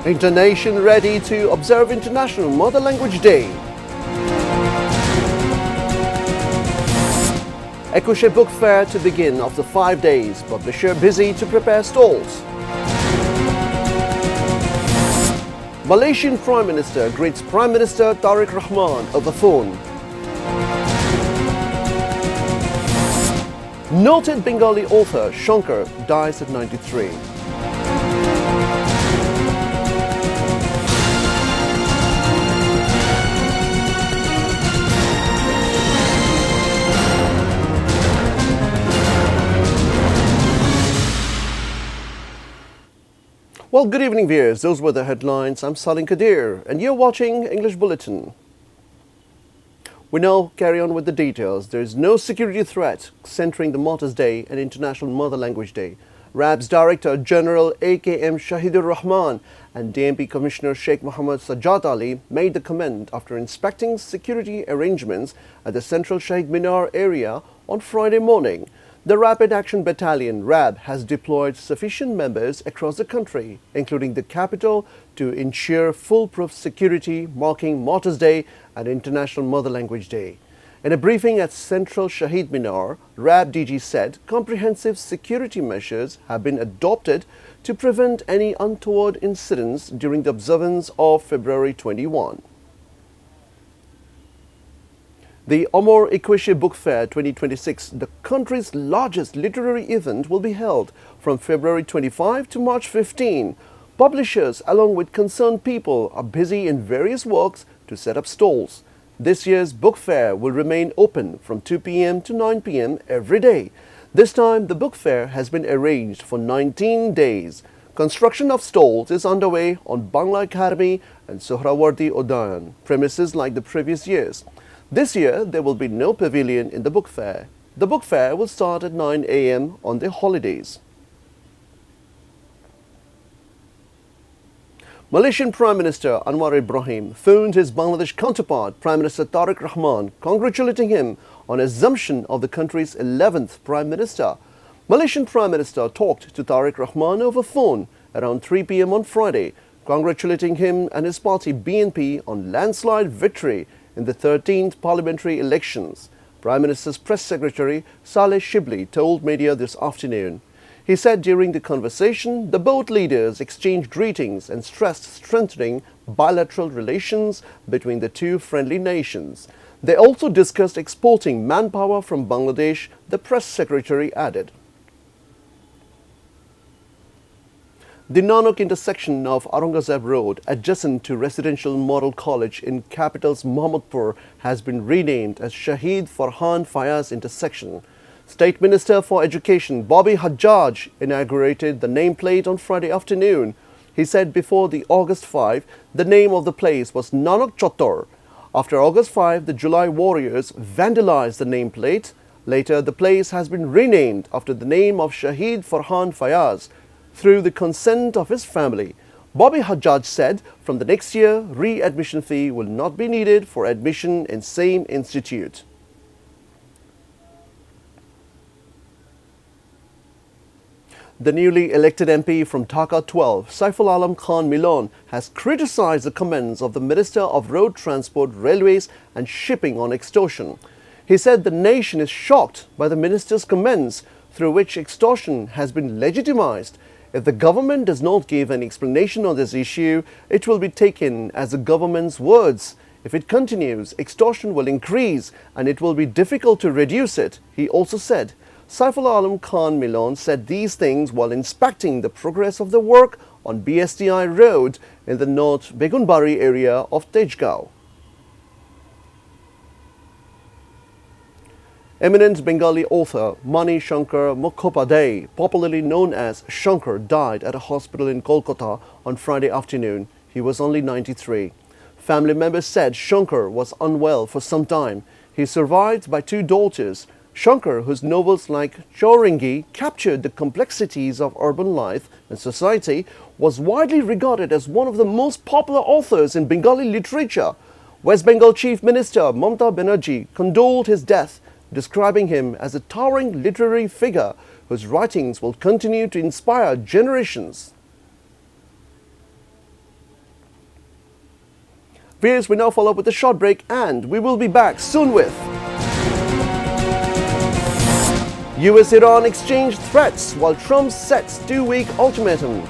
Internation ready to observe International Mother Language Day. Ekushey Book Fair to begin after 5 days. Publisher busy to prepare stalls. Malaysian Prime Minister greets Prime Minister Tariq Rahman over phone. Noted Bengali author Shankar dies at 93. Well, good evening, viewers. Those were the headlines. I'm Salim Kadir, and you're watching English Bulletin. We now carry on with the details. There is no security threat centering the Martyrs' Day and International Mother Language Day. RAB's Director General AKM Shahidur Rahman and DMP Commissioner Sheikh Mohammed Sajjad Ali made the comment after inspecting security arrangements at the Central Shahid Minar area on Friday morning. The Rapid Action Battalion, RAB, has deployed sufficient members across the country, including the capital, to ensure foolproof security marking Martyrs' Day and International Mother Language Day. In a briefing at Central Shahid Minar, RAB DG said comprehensive security measures have been adopted to prevent any untoward incidents during the observance of February 21. The Ekushey Book Fair 2026, the country's largest literary event, will be held from February 25 to March 15. Publishers, along with concerned people, are busy in various works to set up stalls. This year's book fair will remain open from 2 p.m. to 9 p.m. every day. This time, the book fair has been arranged for 19 days. Construction of stalls is underway on Bangla Academy and Sohrawardi Udayan premises like the previous years. This year, there will be no pavilion in the book fair. The book fair will start at 9 a.m. on the holidays. Malaysian Prime Minister Anwar Ibrahim phoned his Bangladesh counterpart, Prime Minister Tariq Rahman, congratulating him on assumption of the country's 11th Prime Minister. Malaysian Prime Minister talked to Tariq Rahman over phone around 3 p.m. on Friday, congratulating him and his party BNP on landslide victory in the 13th parliamentary elections. Prime Minister's press secretary Saleh Shibli told media this afternoon. He said during the conversation, the both leaders exchanged greetings and stressed strengthening bilateral relations between the two friendly nations. They also discussed exporting manpower from Bangladesh, the press secretary added. The Nanak intersection of Aurangzeb Road, adjacent to Residential Model College in capital's Mohammadpur, has been renamed as Shahid Farhan Fayaz intersection. State Minister for Education Bobby Hajjaj inaugurated the nameplate on Friday afternoon. He said before the August 5, the name of the place was Nanak Chottor. After August 5, the July warriors vandalized the nameplate. Later, the place has been renamed after the name of Shahid Farhan Fayaz, through the consent of his family. Bobby Hajjaj said from the next year, re-admission fee will not be needed for admission in same institute. The newly elected MP from Dhaka 12, Saiful Alam Khan Milon, has criticized the comments of the Minister of Road Transport, Railways and Shipping on extortion. He said the nation is shocked by the minister's comments through which extortion has been legitimized. If the government does not give an explanation on this issue, it will be taken as the government's words. If it continues, extortion will increase and it will be difficult to reduce it, he also said. Saiful Alam Khan Milon said these things while inspecting the progress of the work on BSTI Road in the North Begunbari area of Tejgaon. Eminent Bengali author Mani Shankar Mukhopadhyay, popularly known as Shankar, died at a hospital in Kolkata on Friday afternoon. He was only 93. Family members said Shankar was unwell for some time. He is survived by two daughters. Shankar, whose novels like Chauringi captured the complexities of urban life and society, was widely regarded as one of the most popular authors in Bengali literature. West Bengal Chief Minister Mamata Banerjee condoled his death, describing him as a towering literary figure whose writings will continue to inspire generations. Viewers, we now follow up with a short break and we will be back soon with US-Iran exchange threats while Trump sets 2-week ultimatum.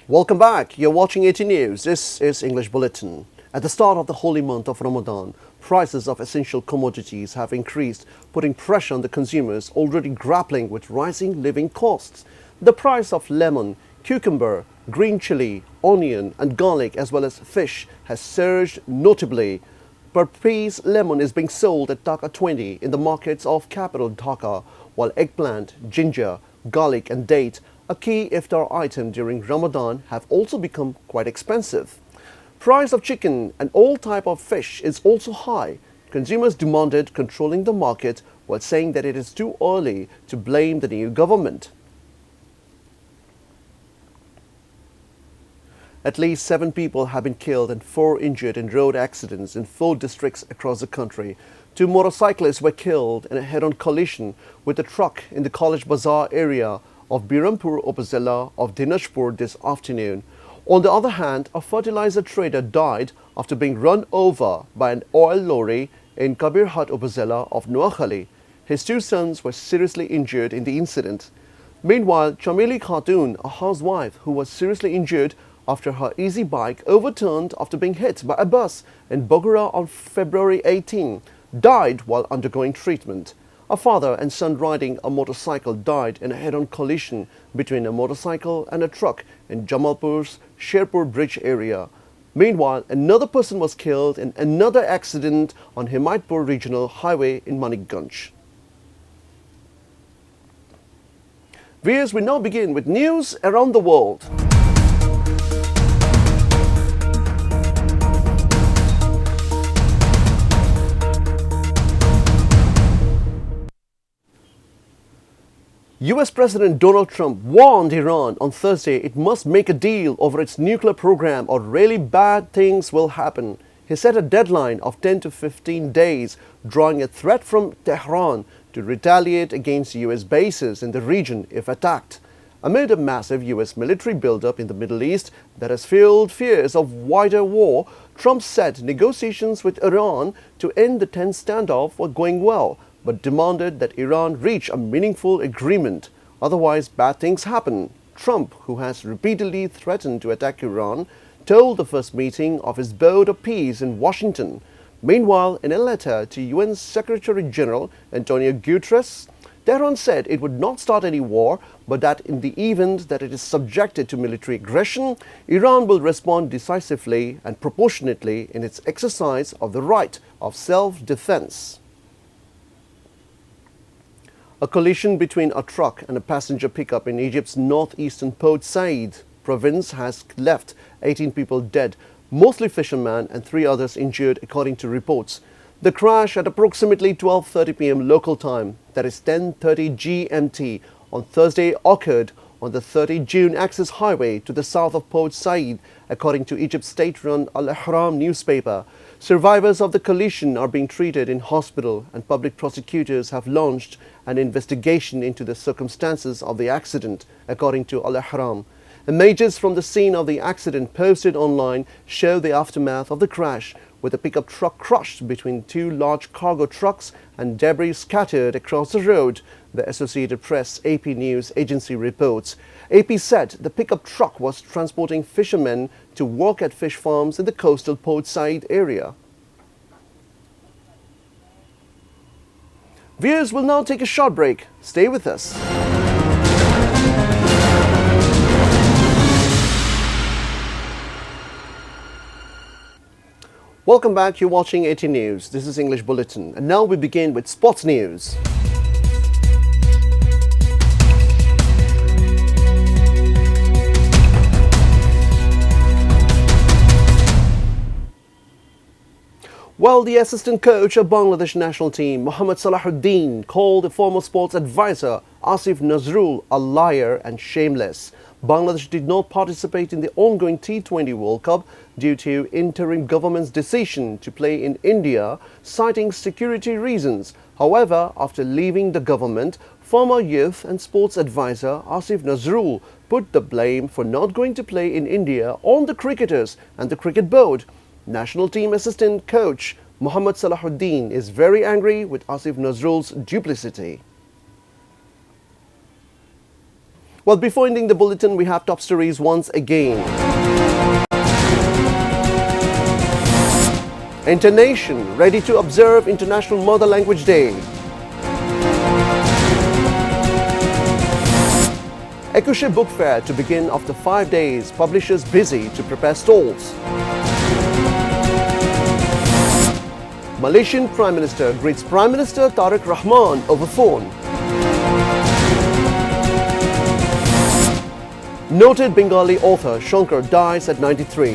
Welcome back. You're watching ATN News. This is English Bulletin. At the start of the holy month of Ramadan, prices of essential commodities have increased, putting pressure on the consumers already grappling with rising living costs. The price of lemon, cucumber, green chili, onion and garlic as well as fish has surged notably. Per piece lemon is being sold at Dhaka 20 in the markets of capital Dhaka, while eggplant, ginger, garlic and date, a key iftar item during Ramadan, have also become quite expensive. Price of chicken and all type of fish is also high. Consumers demanded controlling the market while saying that it is too early to blame the new government. At least 7 people have been killed and 4 injured in road accidents in 4 districts across the country. 2 motorcyclists were killed in a head-on collision with a truck in the College Bazaar area of Birampur Upazila of Dinajpur this afternoon. On the other hand, a fertilizer trader died after being run over by an oil lorry in Kabirhat Upazila of Noakhali. His 2 sons were seriously injured in the incident. Meanwhile, Chamili Khatun, a housewife who was seriously injured after her easy bike overturned after being hit by a bus in Bogura on February 18, died while undergoing treatment. A father and son riding a motorcycle died in a head-on collision between a motorcycle and a truck in Jamalpur's Sherpur Bridge area. Meanwhile, another person was killed in another accident on Himayatpur Regional Highway in Manikganj. Viewers, we now begin with news around the world. US President Donald Trump warned Iran on Thursday it must make a deal over its nuclear program or really bad things will happen. He set a deadline of 10 to 15 days, drawing a threat from Tehran to retaliate against US bases in the region if attacked. Amid a massive US military buildup in the Middle East that has fueled fears of wider war, Trump said negotiations with Iran to end the tense standoff were going well, but demanded that Iran reach a meaningful agreement. Otherwise, bad things happen. Trump, who has repeatedly threatened to attack Iran, told the first meeting of his Board of Peace in Washington. Meanwhile, in a letter to UN Secretary General Antonio Guterres, Tehran said it would not start any war, but that in the event that it is subjected to military aggression, Iran will respond decisively and proportionately in its exercise of the right of self-defense. A collision between a truck and a passenger pickup in Egypt's northeastern Port Said province has left 18 people dead, mostly fishermen, and 3 others injured, according to reports. The crash at approximately 12:30 p.m. local time, that is 10:30 GMT, on Thursday occurred on the 30 June access highway to the south of Port Said, according to Egypt's state-run Al-Ahram newspaper. Survivors of the collision are being treated in hospital, and public prosecutors have launched an investigation into the circumstances of the accident, according to Al-Ahram. Images from the scene of the accident posted online show the aftermath of the crash, with a pickup truck crushed between 2 large cargo trucks and debris scattered across the road, the Associated Press AP news agency reports. AP said the pickup truck was transporting fishermen to work at fish farms in the coastal Port Said area. Viewers, will now take a short break. Stay with us. Welcome back. You're watching ATN News. This is English Bulletin. And now we begin with sports news. Well, the assistant coach of Bangladesh national team, Mohammad Salahuddin, called the former sports advisor Asif Nazrul a liar and shameless. Bangladesh did not participate in the ongoing T20 World Cup due to interim government's decision to play in India, citing security reasons. However, after leaving the government, former youth and sports advisor Asif Nazrul put the blame for not going to play in India on the cricketers and the cricket board. National team assistant coach Mohammad Salahuddin is very angry with Asif Nazrul's duplicity. Well, before ending the bulletin, we have top stories once again. Internation ready to observe International Mother Language Day. Ekushey Book Fair to begin after 5 days, publishers busy to prepare stalls. Malaysian Prime Minister greets Prime Minister Tariq Rahman over phone. Noted Bengali author Shankar dies at 93.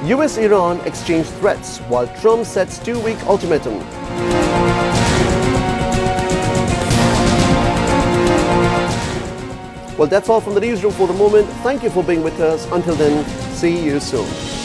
US-Iran exchange threats while Trump sets 2-week ultimatum. Well, that's all from the newsroom for the moment. Thank you for being with us. Until then, see you soon.